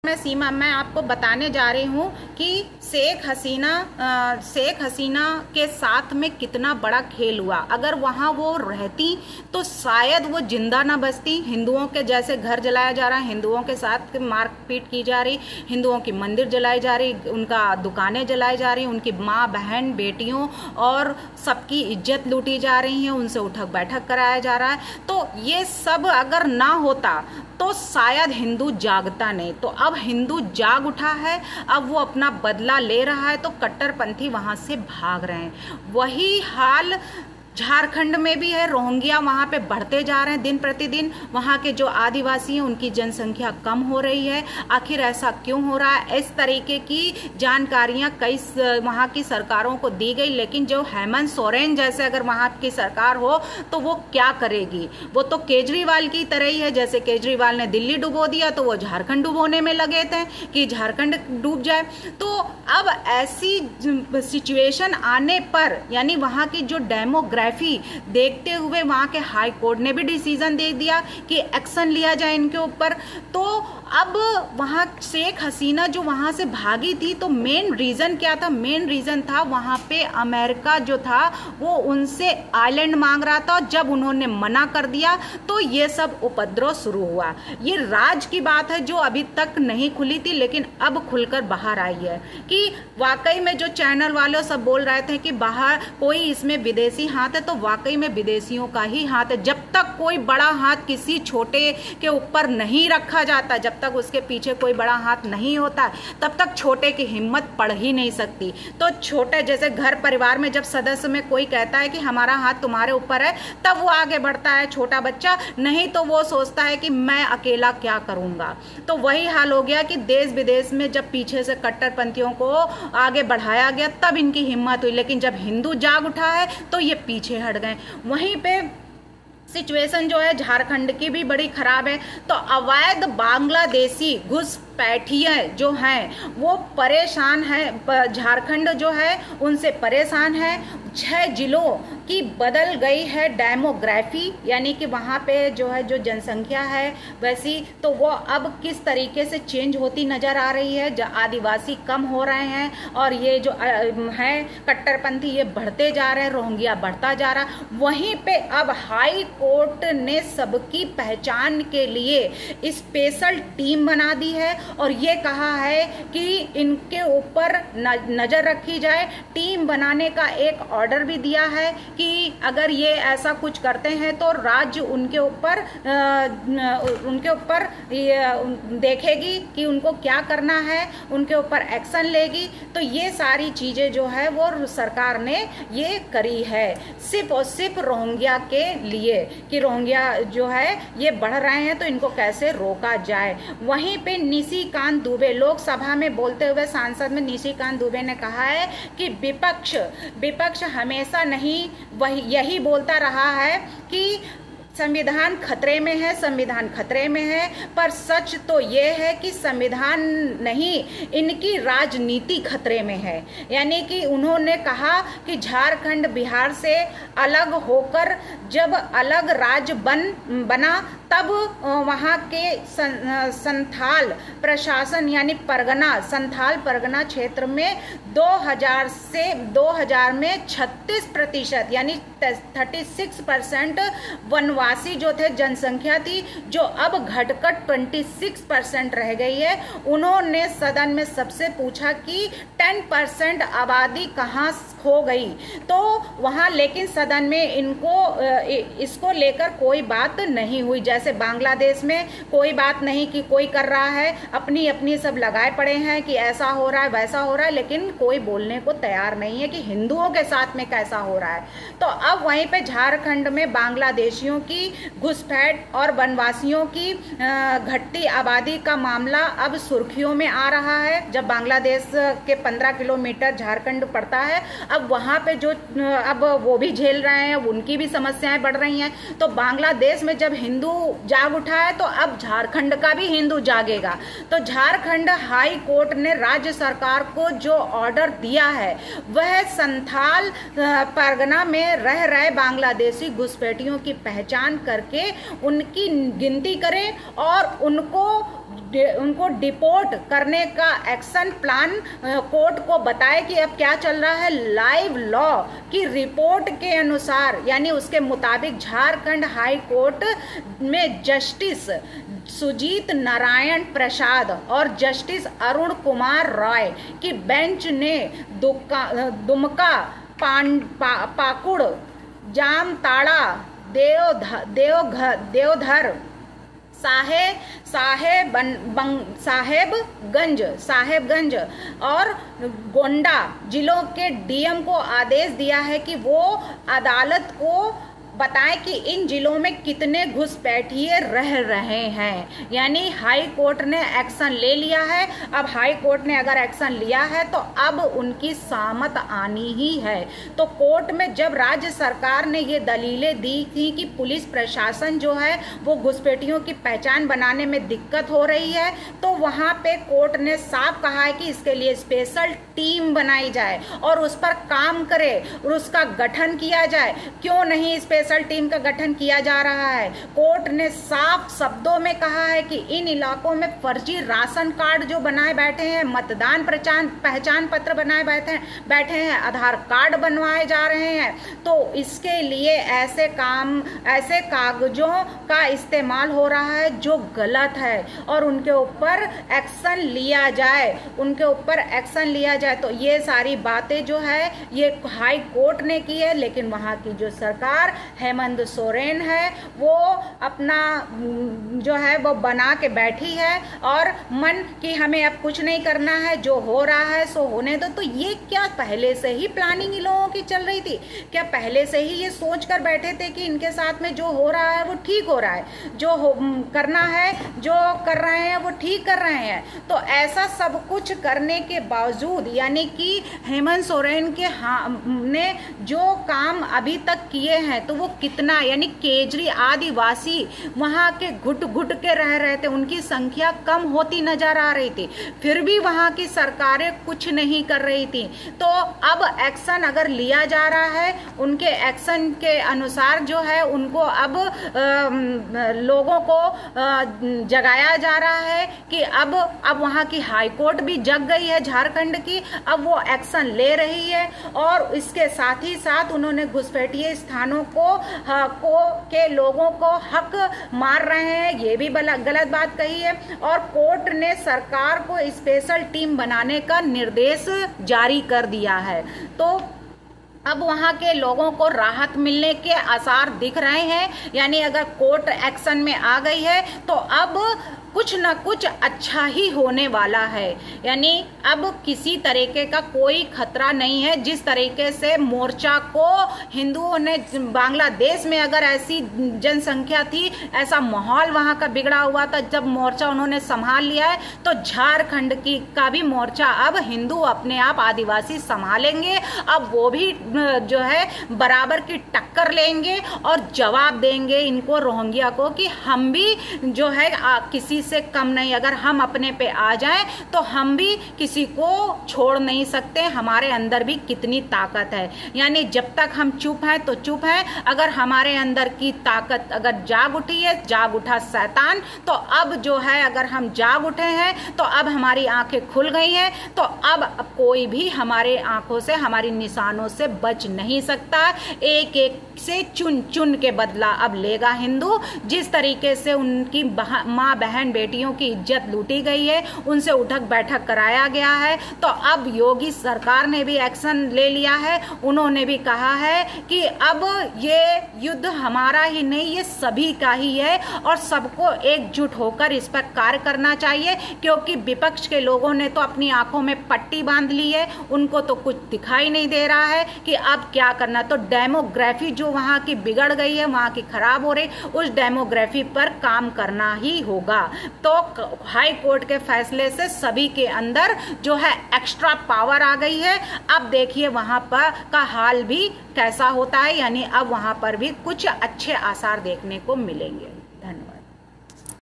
मैं सीमा, मैं आपको बताने जा रही हूँ कि शेख हसीना के साथ में कितना बड़ा खेल हुआ। अगर वहाँ वो रहती तो शायद वो जिंदा ना बचती। हिंदुओं के जैसे घर जलाया जा रहा है, हिंदुओं के साथ मारपीट की जा रही, हिंदुओं की मंदिर जलाई जा रही, उनका दुकानें जलाई जा रही, उनकी माँ बहन बेटियों और सबकी इज्जत लूटी जा रही है, उनसे उठक बैठक कराया जा रहा है। तो ये सब अगर ना होता तो शायद हिंदू जागता नहीं। तो अब हिंदू जाग उठा है, अब वो अपना बदला ले रहा है, तो कट्टरपंथी वहां से भाग रहे हैं। वही हाल झारखंड में भी है। रोहिंग्या वहाँ पे बढ़ते जा रहे हैं दिन प्रतिदिन। वहाँ के जो आदिवासी हैं उनकी जनसंख्या कम हो रही है। आखिर ऐसा क्यों हो रहा है? इस तरीके की जानकारियाँ कई वहाँ की सरकारों को दी गई, लेकिन जो हेमंत सोरेन जैसे अगर वहाँ की सरकार हो तो वो क्या करेगी? वो तो केजरीवाल की तरह ही है। जैसे केजरीवाल ने दिल्ली डुबो दिया तो वो झारखंड डुबोने में लगे थे कि झारखंड डूब जाए। तो अब ऐसी सिचुएशन आने पर यानी वहाँ की जो डेमोग्राफी देखते हुए वहां के हाई कोर्ट ने भी डिसीजन दे दिया कि एक्शन लिया जाए इनके ऊपर। तो अब वहां शेख हसीना जो वहां से भागी थी, तो मेन रीजन क्या था? मेन रीजन था वहां पे अमेरिका जो था वो उनसे आइलैंड मांग रहा था, और जब उन्होंने मना कर दिया तो ये सब उपद्रव शुरू हुआ। ये राज की बात है जो अभी तक नहीं खुली थी, लेकिन अब खुलकर बाहर आई है कि वाकई में जो चैनल वाले सब बोल रहे थे कि बाहर कोई इसमें विदेशी हाथ है, तो वाकई में विदेशियों का ही हाथ है। जब तक कोई बड़ा हाथ किसी छोटे के ऊपर नहीं रखा जाता, जब तक उसके पीछे कोई बड़ा हाथ नहीं होता, तब तक छोटे की हिम्मत पड़ ही नहीं सकती। तो छोटे जैसे घर परिवार में जब सदस्य में कोई कहता है कि हमारा हाथ तुम्हारे ऊपर है, तब वो आगे बढ़ता है छोटा बच्चा, नहीं तो वो सोचता है कि मैं अकेला क्या करूंगा। तो वही हाल हो गया कि देश विदेश में जब पीछे से कट्टरपंथियों को आगे बढ़ाया गया तब इनकी हिम्मत हुई, लेकिन जब हिंदू जाग उठा है तो ये पीछे हट गए। वहीं पे सिचुएशन जो है झारखंड की भी बड़ी खराब है। तो अवैध बांग्लादेशी घुसपैठिए जो हैं वो परेशान है, झारखंड जो है उनसे परेशान है। 6 जिलों की बदल गई है डेमोग्राफी, यानी कि वहाँ पे जो है जो जनसंख्या है वैसी, तो वो अब किस तरीके से चेंज होती नजर आ रही है। आदिवासी कम हो रहे हैं और ये जो है कट्टरपंथी ये बढ़ते जा रहे हैं, रोहिंग्या बढ़ता जा रहा है। वहीं पे अब हाई कोर्ट ने सबकी पहचान के लिए स्पेशल टीम बना दी है और ये कहा है कि इनके ऊपर नजर रखी जाए। टीम बनाने का एक ऑर्डर भी दिया है कि अगर ये ऐसा कुछ करते हैं तो राज्य उनके ऊपर देखेगी कि उनको क्या करना है, उनके ऊपर एक्शन लेगी। तो ये सारी चीजें जो है वो सरकार ने ये करी है सिर्फ और सिर्फ रोहिंग्या के लिए कि रोहिंग्या जो है ये बढ़ रहे हैं तो इनको कैसे रोका जाए। वहीं पे निशिकांत दुबे लोकसभा में बोलते हुए सांसद में निशिकांत दुबे ने कहा है कि विपक्ष हमेशा नहीं यही बोलता रहा है कि संविधान खतरे में है, संविधान खतरे में है, पर सच तो ये है कि संविधान नहीं, इनकी राजनीति खतरे में है। यानी कि उन्होंने कहा कि झारखंड बिहार से अलग होकर जब अलग राज्य बना तब वहाँ के संथाल प्रशासन यानी संथाल परगना क्षेत्र में 2000 में 36% यानी 36% वनवासी जो थे जनसंख्या थी, जो अब घटकर 26% रह गई है। उन्होंने सदन में सबसे पूछा कि 10% आबादी कहाँ खो गई, तो वहाँ लेकिन सदन में इसको लेकर कोई बात नहीं हुई। जैसे बांग्लादेश में कोई बात नहीं कि कोई कर रहा है, अपनी अपनी सब लगाए पड़े हैं कि ऐसा हो रहा है वैसा हो रहा है, लेकिन कोई बोलने को तैयार नहीं है कि हिंदुओं के साथ में कैसा हो रहा है। तो अब वहीं पे झारखंड में बांग्लादेशियों की घुसपैठ और वनवासियों की घटती आबादी का मामला अब सुर्खियों में आ रहा है। जब बांग्लादेश के 15 किलोमीटर झारखंड पड़ता है, अब वहां पे जो अब वो भी झेल रहे हैं, उनकी भी समस्याएं बढ़ रही हैं। तो बांग्लादेश में जब हिंदू जाग उठा है तो अब झारखंड का भी हिंदू जागेगा। तो झारखंड हाई कोर्ट ने राज्य सरकार को जो ऑर्डर दिया है वह संथाल परगना में रह रहे बांग्लादेशी घुसपैठियों की पहचान करके उनकी गिनती करें और उनको उनको डिपोर्ट करने का एक्शन प्लान कोर्ट को बताए कि अब क्या चल रहा है। लाइव लॉ की रिपोर्ट के अनुसार यानी उसके मुताबिक झारखंड हाई कोर्ट में जस्टिस सुजीत नारायण प्रसाद और जस्टिस अरुण कुमार रॉय की बेंच ने दुमका, पाकुड़, जामताड़ा, देवधर, साहेबगंज और गोंडा जिलों के डीएम को आदेश दिया है कि वो अदालत को बताएं कि इन जिलों में कितने घुसपैठिए रह रहे हैं। यानी हाई कोर्ट ने एक्शन ले लिया है। अब हाई कोर्ट ने अगर एक्शन लिया है तो अब उनकी सहमत आनी ही है। तो कोर्ट में जब राज्य सरकार ने ये दलीलें दी थी कि पुलिस प्रशासन जो है वो घुसपैठियों की पहचान बनाने में दिक्कत हो रही है, तो वहाँ पे कोर्ट ने साफ कहा है कि इसके लिए स्पेशल टीम बनाई जाए और उस पर काम करे और उसका गठन किया जाए। क्यों नहीं स्पेशल टीम का गठन किया जा रहा है? कोर्ट ने साफ शब्दों में कहा है कि इन इलाकों में फर्जी राशन कार्ड जो बनाए बैठे हैं, मतदान पहचान पत्र बनाए बैठे हैं, आधार कार्ड बनवाए जा रहे हैं, तो इसके लिए ऐसे कागजों का इस्तेमाल हो रहा है जो गलत है और उनके ऊपर एक्शन लिया जाए। तो ये सारी बातें जो है ये हाई कोर्ट ने की है, लेकिन वहाँ की जो सरकार हेमंत सोरेन है वो अपना जो है वो बना के बैठी है और मन कि हमें अब कुछ नहीं करना है, जो हो रहा है सो होने दो। तो ये क्या पहले से ही प्लानिंग इन लोगों की चल रही थी? क्या पहले से ही ये सोच कर बैठे थे कि इनके साथ में जो हो रहा है वो ठीक हो रहा है, करना है जो कर रहे हैं वो ठीक कर रहे हैं? तो ऐसा सब कुछ करने के बावजूद यानी कि हेमंत सोरेन के ने जो काम अभी तक किए हैं तो वो कितना, यानी केजरी आदिवासी वहाँ के घुट घुट के रह रहे थे, उनकी संख्या कम होती नजर आ रही थी, फिर भी वहाँ की सरकारें कुछ नहीं कर रही थी। तो अब एक्शन अगर लिया जा रहा है, उनके एक्शन के अनुसार जो है उनको अब लोगों को जगाया जा रहा है कि अब वहाँ की हाई कोर्ट भी जग गई है झारखंड की, अब वो एक्शन ले रही है और इसके साथ ही साथ उन्होंने घुसपैठिए स्थानों के लोगों को हक मार रहे हैं, ये भी गलत बात कही है। और कोर्ट ने सरकार को स्पेशल टीम बनाने का निर्देश जारी कर दिया है। तो अब वहाँ के लोगों को राहत मिलने के आसार दिख रहे हैं, यानी अगर कोर्ट एक्शन में आ गई है तो अब कुछ न कुछ अच्छा ही होने वाला है। यानी अब किसी तरीके का कोई खतरा नहीं है। जिस तरीके से मोर्चा को हिंदुओं ने, बांग्लादेश में अगर ऐसी जनसंख्या थी, ऐसा माहौल वहाँ का बिगड़ा हुआ था, जब मोर्चा उन्होंने संभाल लिया है तो झारखंड का भी मोर्चा अब हिंदू अपने आप आदिवासी संभालेंगे। अब वो भी जो है बराबर की टक्कर लेंगे और जवाब देंगे इनको रोहिंग्या को कि हम भी जो है किसी से कम नहीं, अगर हम अपने पे आ जाएं तो हम भी किसी को छोड़ नहीं सकते, हमारे अंदर भी कितनी ताकत है। यानी जब तक हम चुप हैं तो चुप हैं, अगर हमारे अंदर की ताकत अगर जाग उठी है, जाग उठा शैतान, तो अब जो है अगर हम जाग उठे हैं तो अब हमारी आंखें खुल गई हैं, तो अब कोई भी हमारे आंखों से, हमारी निशानों से बच नहीं सकता। एक एक से चुन चुन के बदला अब लेगा हिंदू। जिस तरीके से उनकी माँ बहन बेटियों की इज्जत लूटी गई है, उनसे उठक बैठक कराया गया है, तो अब योगी सरकार ने भी एक्शन ले लिया है। उन्होंने भी कहा है कि अब ये युद्ध हमारा ही नहीं, ये सभी का ही है और सबको एकजुट होकर इस पर कार्य करना चाहिए, क्योंकि विपक्ष के लोगों ने तो अपनी आंखों में पट्टी बांध ली है, उनको तो कुछ दिखाई नहीं दे रहा है कि अब क्या करना। तो डेमोग्राफी जो वहाँ की बिगड़ गई है, वहाँ की खराब हो रही, उस डेमोग्राफी पर काम करना ही होगा। तो हाई कोर्ट के फैसले से सभी के अंदर जो है एक्स्ट्रा पावर आ गई है। अब देखिए वहां पर का हाल भी कैसा होता है, यानी अब वहां पर भी कुछ अच्छे आसार देखने को मिलेंगे।